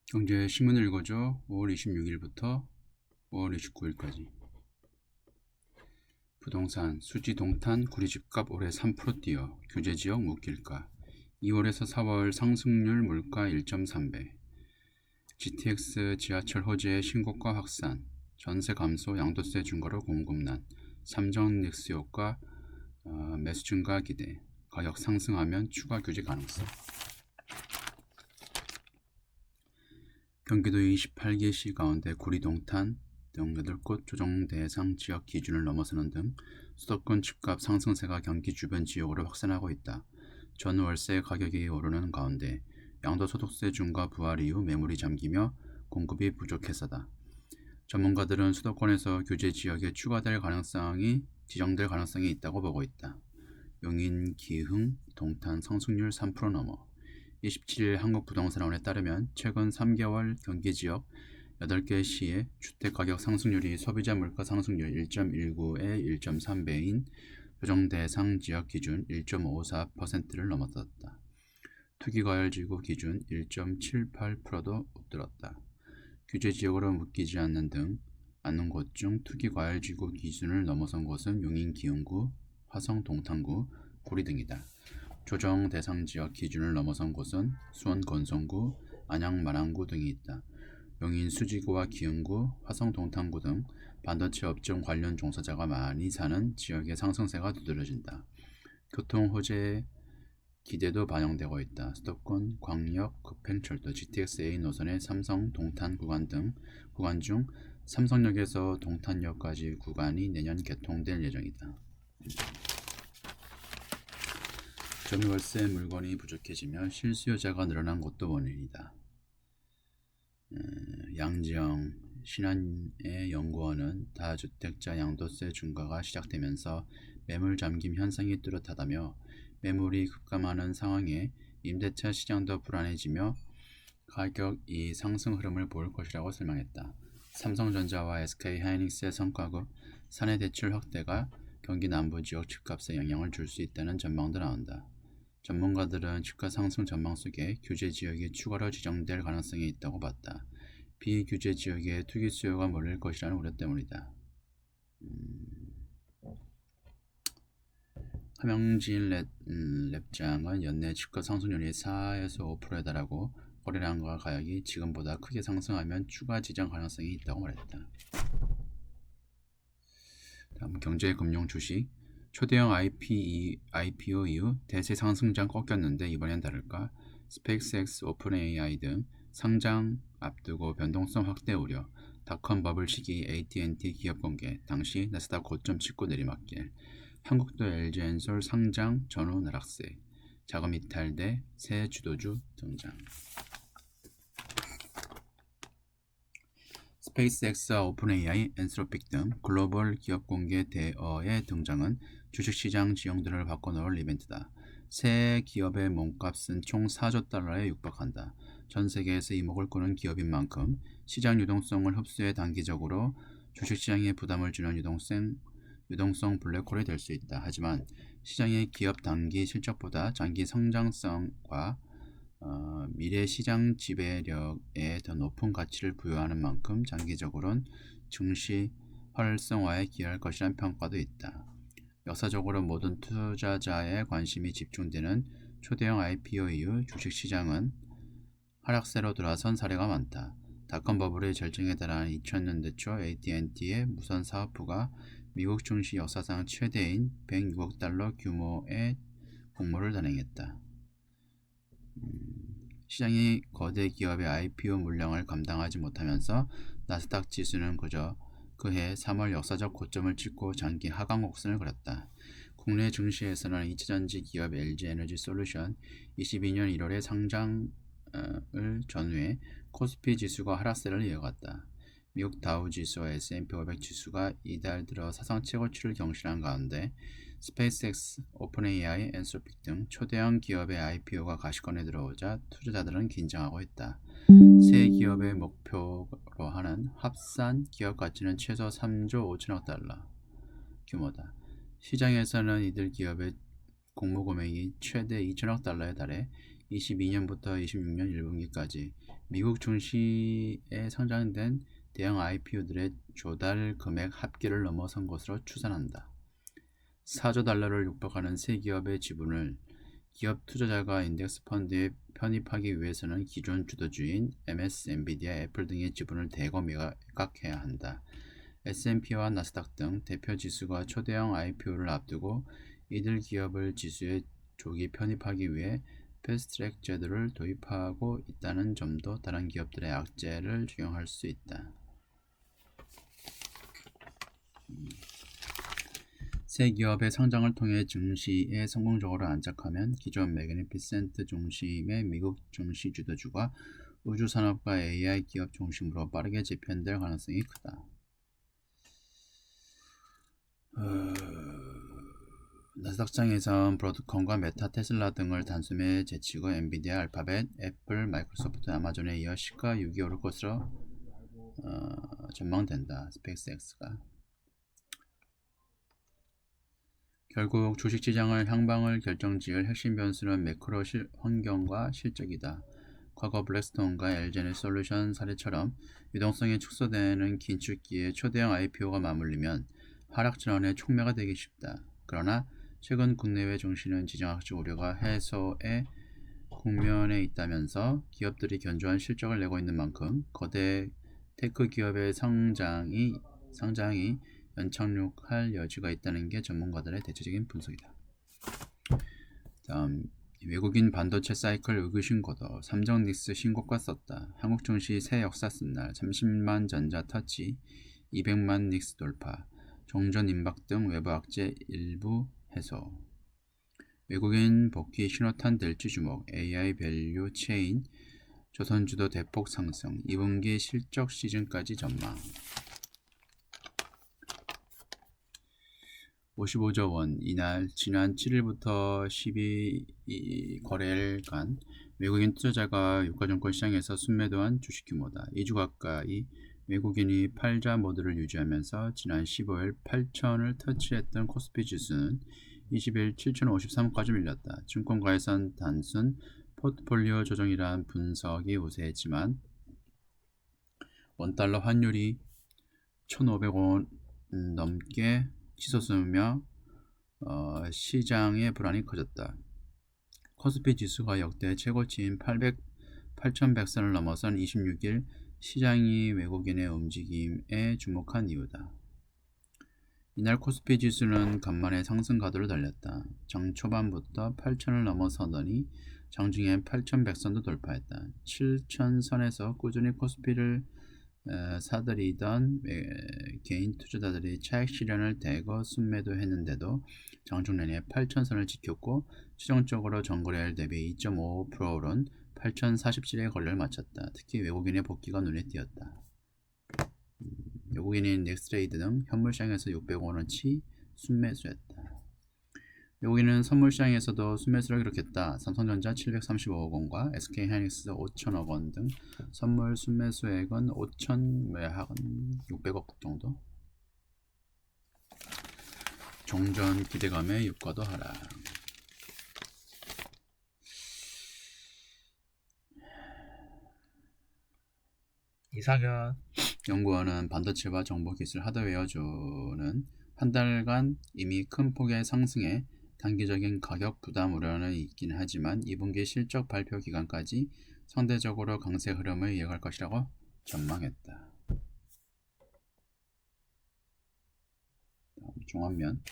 경제 신문을 읽어줘. 5월 26일부터 5월 29일까지. 부동산 수지 동탄 구리집값 올해 3% 뛰어 규제지역 묶일까. 2월에서 4월 상승률 물가 1.3배. GTX 지하철 호재의 신고가 확산. 전세 감소 양도세 중과로 공급난. 삼정 닉스 효과 매수 증가 기대. 가격 상승하면 추가 규제 가능성. 경기도 28개 시 가운데 구리 동탄 등 8곳 조정 대상 지역 기준을 넘어서는 등 수도권 집값 상승세가 경기 주변 지역으로 확산하고 있다. 전 월세 가격이 오르는 가운데 양도소득세 중과 부활 이후 매물이 잠기며 공급이 부족해서다. 전문가들은 수도권에서 규제 지역에 추가될 가능성이 지정될 가능성이 있다고 보고 있다. 용인, 기흥, 동탄 상승률 3% 넘어. 27일 한국부동산원에 따르면 최근 3개월 경기지역 8개 시의 주택가격 상승률이 소비자 물가 상승률 1.19에 1.3배인 조정대상 지역 기준 1.54%를 넘어섰다. 투기과열지구 기준 1.78%도 웃돌았다. 규제지역으로 묶이지 않는 곳 중 투기과열지구 기준을 넘어선 곳은 용인 기흥구, 화성 동탄구, 구리 등이다. 조정 대상 지역 기준을 넘어선 곳은 수원 건성구, 안양 마랑구 등이 있다. 용인 수지구와 기흥구, 화성 동탄구 등 반도체 업종 관련 종사자가 많이 사는 지역의 상승세가 두드러진다. 교통 호재의 기대도 반영되고 있다. 수도권, 광역, 급행철도, GTX-A 노선의 삼성 동탄 구간 등 구간 중 삼성역에서 동탄역까지 구간이 내년 개통될 예정이다. 전월세 물건이 부족해지며 실수요자가 늘어난 것도 원인이다. 양지영 신한의 연구원은 다주택자 양도세 중과가 시작되면서 매물 잠김 현상이 뚜렷하다며 매물이 급감하는 상황에 임대차 시장도 불안해지며 가격이 상승 흐름을 보일 것이라고 설명했다. 삼성전자와 SK하이닉스의 성과급 사내 대출 확대가 경기 남부 지역 집값에 영향을 줄 수 있다는 전망도 나온다. 전문가들은 집가 상승 전망 속에 규제 지역이 추가로 지정될 가능성이 있다고 봤다. 비규제 지역에 투기 수요가 몰릴 것이라는 우려 때문이다. 함영진 랩장은 연내 집가 상승률이 4에서 5%에 달하고 거래량과 가격이 지금보다 크게 상승하면 추가 지정 가능성이 있다고 말했다. 다음 경제금융 주식. 초대형 IPO 이후 대세 상승장 꺾였는데 이번엔 다를까? 스페이스X, 오픈AI 등 상장 앞두고 변동성 확대 우려. 닷컴 버블 시기 AT&T 기업 공개. 당시 나스닥 고점 찍고 내리막길. 한국도 LG엔솔 상장 전후 나락세. 자금 이탈돼 새 주도주 등장. 스페이스X와 오픈AI, 엔스로픽 등 글로벌 기업 공개 대어의 등장은 주식시장 지형들을 바꿔놓을 이벤트다. 새 기업의 몸값은 총 4조 달러에 육박한다. 전 세계에서 이목을 끄는 기업인 만큼 시장 유동성을 흡수해 단기적으로 주식시장에 부담을 주는 유동성 블랙홀이 될 수 있다. 하지만 시장의 기업 단기 실적보다 장기 성장성과 미래 시장 지배력에 더 높은 가치를 부여하는 만큼 장기적으로는 증시 활성화에 기여할 것이라는 평가도 있다. 역사적으로 모든 투자자의 관심이 집중되는 초대형 IPO 이후 주식시장은 하락세로 돌아선 사례가 많다. 닷컴 버블의 절정에 달한 2000년대 초 AT&T의 무선 사업부가 미국 증시 역사상 최대인 106억 달러 규모의 공모를 단행했다. 시장이 거대 기업의 IPO 물량을 감당하지 못하면서 나스닥 지수는 그저 그해 3월 역사적 고점을 찍고 장기 하강 곡선을 그렸다. 국내 증시에서는 2차전지 기업 LG에너지솔루션 22년 1월에 상장을 전후해 코스피 지수가 하락세를 이어갔다. 미국 다우 지수와 S&P 500 지수가 이달 들어 사상 최고치를 경신한 가운데 스페이스X, 오픈AI, 엔솔픽 등 초대형 기업의 IPO가 가시권에 들어오자 투자자들은 긴장하고 있다. 새 기업의 목표로 하는 합산 기업 가치는 최소 3조 5천억 달러 규모다. 시장에서는 이들 기업의 공모 금액이 최대 2천억 달러에 달해 22년부터 26년 1분기까지 미국 증시에 상장된 대형 IPO들의 조달 금액 합계를 넘어선 것으로 추산한다. 4조 달러를 육박하는 새 기업의 지분을 기업 투자자가 인덱스 펀드에 편입하기 위해서는 기존 주도주인 MS, 엔비디아, 애플 등의 지분을 대거 매각해야 한다. S&P와 나스닥 등 대표 지수가 초대형 IPO를 앞두고 이들 기업을 지수에 조기 편입하기 위해 패스트트랙 제도를 도입하고 있다는 점도 다른 기업들의 악재를 적용할 수 있다. 새 기업의 상장을 통해 증시에 성공적으로 안착하면 기존 매그니피센트 중심의 미국 증시 주도주가 우주산업과 AI 기업 중심으로 빠르게 재편될 가능성이 크다. 나스닥장에선 브로드컴과 메타, 테슬라 등을 단숨에 제치고 엔비디아, 알파벳, 애플, 마이크로소프트, 아마존에 이어 시가 6위 오를 것으로 전망된다. 스페이스X가. 결국 주식시장을 향방을 결정지을 핵심 변수는 매크로 환경과 실적이다. 과거 블랙스톤과 LG에너지솔루션 사례처럼 유동성이 축소되는 긴축기에 초대형 IPO가 맞물리면 하락 전환의 촉매가 되기 쉽다. 그러나 최근 국내외 증시는 지정학적 우려가 해소의 국면에 있다면서 기업들이 견조한 실적을 내고 있는 만큼 거대 테크 기업의 상장이 연착륙할 여지가 있다는 게 전문가들의 대체적인 분석이다. 다음, 외국인 반도체 사이클 의구심고도 삼성닉스 신고가 썼다. 한국 증시 새 역사 쓴 날 30만 전자 터치, 200만 닉스 돌파, 종전 임박 등 외부 악재 일부 해소. 외국인 복귀 신호탄 될지 주목, AI 밸류 체인, 조선주도 대폭 상승, 2분기 실적 시즌까지 전망. 55조 원, 이날 지난 7일부터 12거래일간 외국인 투자자가 유가증권 시장에서 순매도한 주식 규모다. 2주 가까이 외국인이 팔자 모드를 유지하면서 지난 15일 8,000을 터치했던 코스피 지수는 20일 7,053까지 밀렸다. 증권가에선 단순 포트폴리오 조정이란 분석이 우세했지만 원달러 환율이 1,500원 넘게 치솟으며 시장의 불안이 커졌다. 코스피 지수가 역대 최고치인 8,100선을 넘어선 26일 시장이 외국인의 움직임에 주목한 이유다. 이날 코스피 지수는 간만에 상승 가도를 달렸다. 장 초반부터 8,000을 넘어서더니 장중에 8,100선도 돌파했다. 7,000선에서 꾸준히 코스피를 사들이던 개인 투자자들이 차익 실현을 대거 순매도했는데도 장중 내내 8,000선을 지켰고 추정적으로 전거래일 대비 2.5% 오른 8,047의 거래를 마쳤다. 특히 외국인의 복귀가 눈에 띄었다. 외국인인 넥스트레이드 등 현물시장에서 600원어치 순매수했다. 외국인은 선물시장에서도 순매수를 기록했다. 삼성전자 735억 원과 SK하이닉스 5천억 원 등 선물 순매수액은 600억 정도. 종전 기대감에 유가도 하락. 이상현 연구원은 반도체와 정보기술 하드웨어주는 한 달간 이미 큰 폭의 상승에 단기적인 가격 부담 우려는 있긴 하지만 2분기 실적 발표 기간까지 상대적으로 강세 흐름을 이어갈 것이라고 전망했다. 종합면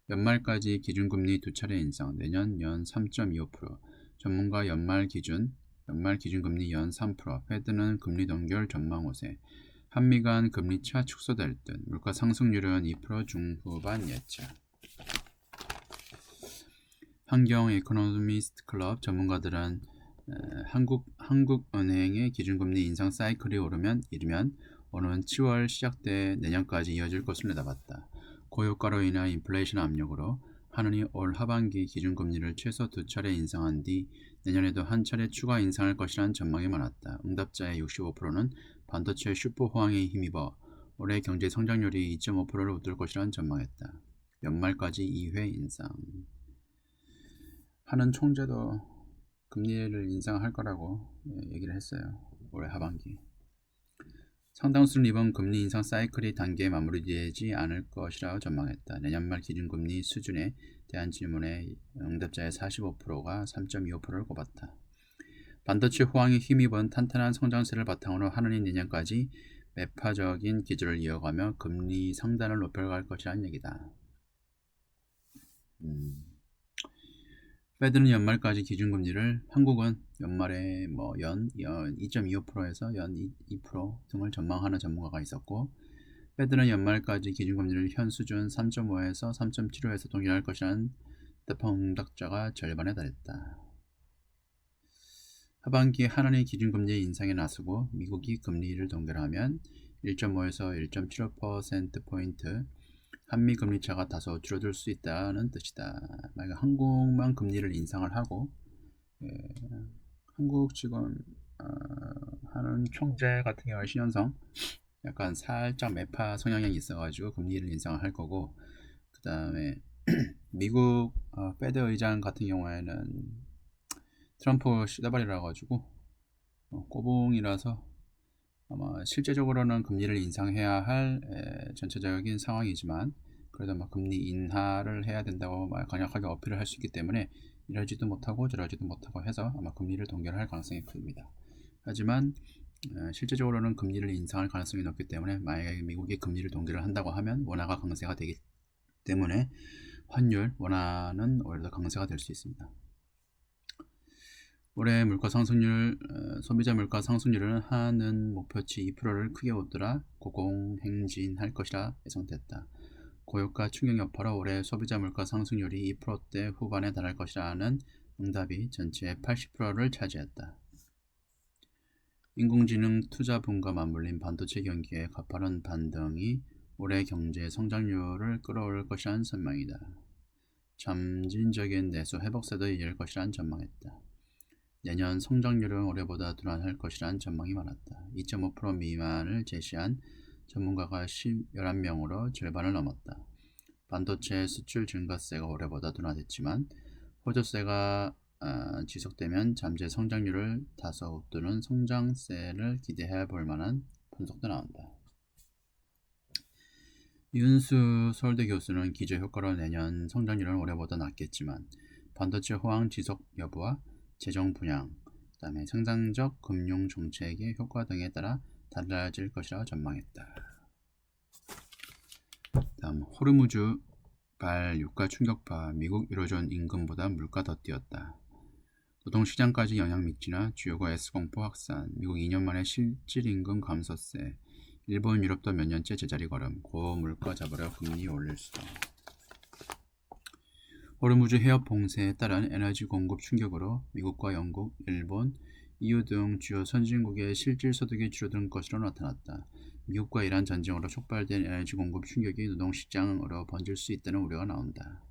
연말까지 기준금리 2차례 인상, 내년 연 3.25%, 전문가 연말 기준금리 연 3%, 패드는 금리 동결 전망 우세, 한미 간 금리 차 축소될 듯, 물가 상승률은 2% 중후반 예측. 환경 이코노미스트 클럽 전문가들은 한국은행의 기준금리 인상 사이클이 이르면 오는 10월 시작돼 내년까지 이어질 것을 내다봤다. 고유가로 인한 인플레이션 압력으로 한은이 올 하반기 기준금리를 최소 2차례 인상한 뒤 내년에도 한 차례 추가 인상할 것이라는 전망이 많았다. 응답자의 65%는 반도체 슈퍼 호황에 힘입어 올해 경제 성장률이 2.5%를 웃돌 것이라는 전망했다. 연말까지 2회 인상. 한은 총재도 금리를 인상할 거라고 얘기를 했어요. 올해 하반기. 상당수는 이번 금리 인상 사이클이 단계에 마무리되지 않을 것이라고 전망했다. 내년 말 기준금리 수준에 대한 질문에 응답자의 45%가 3.25%를 꼽았다. 반도체 호황에 힘입은 탄탄한 성장세를 바탕으로 하느니 내년까지 매파적인 기조를 이어가며 금리 상단을 높여갈 것이라는 얘기다. 페드는 연말까지 기준금리를, 한국은 연말에 연 2.25%에서 연 2% 등을 전망하는 전문가가 있었고, 페드는 연말까지 기준금리를 현 수준 3.5에서 3.75에서 동일할 것이라는 대펑응답자가 절반에 달했다. 하반기 하나의 기준금리 인상에 나서고 미국이 금리를 동결하면 1.5에서 1.75%포인트 한미 금리 차가 다소 줄어들 수 있다는 뜻이다. 만약 한국만 금리를 인상을 하고 한국 지금 하는 총재 같은 경우 신현성 약간 살짝 매파 성향이 있어가지고 금리를 인상을 할 거고, 그 다음에 미국 페드 의장 같은 경우에는 트럼프 시다발이라 가지고 꼬붕이라서 아마 실제적으로는 금리를 인상해야 할 전체적인 상황이지만, 그래도 금리 인하를 해야 된다고 강력하게 어필을 할 수 있기 때문에 이러지도 못하고 저러지도 못하고 해서 아마 금리를 동결할 가능성이 큽니다. 하지만 실제적으로는 금리를 인상할 가능성이 높기 때문에 만약에 미국이 금리를 동결을 한다고 하면 원화가 강세가 되기 때문에 환율, 원화는 오히려 더 강세가 될 수 있습니다. 올해 물가 상승률, 소비자 물가 상승률은 하는 목표치 2%를 크게 웃돌아 고공행진할 것이라 예상됐다. 고유가 충격 여파로 올해 소비자 물가 상승률이 2%대 후반에 달할 것이라는 응답이 전체의 80%를 차지했다. 인공지능 투자 붐과 맞물린 반도체 경기의 가파른 반등이 올해 경제 성장률을 끌어올 것이라는 전망이다. 점진적인 내수 회복세도 이을 것이라는 전망했다. 내년 성장률은 올해보다 둔화할 것이라는 전망이 많았다. 2.5% 미만을 제시한 전문가가 11명으로 절반을 넘었다. 반도체 수출 증가세가 올해보다 둔화됐지만 호조세가 지속되면 잠재 성장률을 다소 웃도는 성장세를 기대해 볼 만한 분석도 나온다. 윤수 서울대 교수는 기저효과로 내년 성장률은 올해보다 낮겠지만 반도체 호황 지속 여부와 재정 분양, 그 다음에 생산적 금융 정책의 효과 등에 따라 달라질 것이라고 전망했다. 다음 호르무즈발 유가 충격파, 미국 유로존 임금보다 물가 더 뛰었다. 노동시장까지 영향 미치나 주요가 S공포 확산, 미국 2년 만에 실질임금 감소세, 일본, 유럽도 몇 년째 제자리 걸음, 고물가 잡으려 금리 올릴 수도. 호르무즈 해협 봉쇄에 따른 에너지 공급 충격으로 미국과 영국, 일본, EU 등 주요 선진국의 실질 소득이 줄어든 것으로 나타났다. 미국과 이란 전쟁으로 촉발된 에너지 공급 충격이 노동시장으로 번질 수 있다는 우려가 나온다.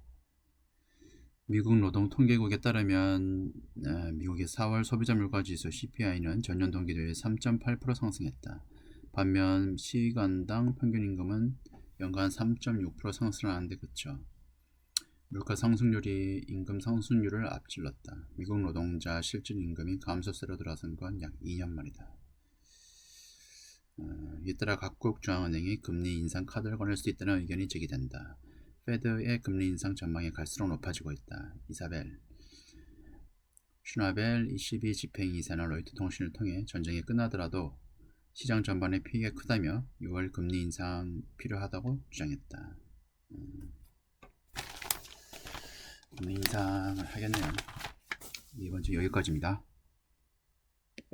미국 노동통계국에 따르면 미국의 4월 소비자 물가지수 CPI는 전년 동기 대비 3.8% 상승했다. 반면 시간당 평균임금은 연간 3.6% 상승하는데 그쳐 물가 상승률이 임금 상승률을 앞질렀다. 미국 노동자 실질 임금이 감소세로 들어선 건 약 2년 만이다. 이에 따라 각국 중앙은행이 금리 인상 카드를 꺼낼 수 있다는 의견이 제기된다. 페드의 금리 인상 전망이 갈수록 높아지고 있다. 이사벨 슈나벨 ECB 집행이사는 로이터 통신을 통해 전쟁이 끝나더라도 시장 전반의 피해가 크다며 6월 금리 인상 필요하다고 주장했다. 금리 인상을 하겠네요. 이번 주 여기까지입니다.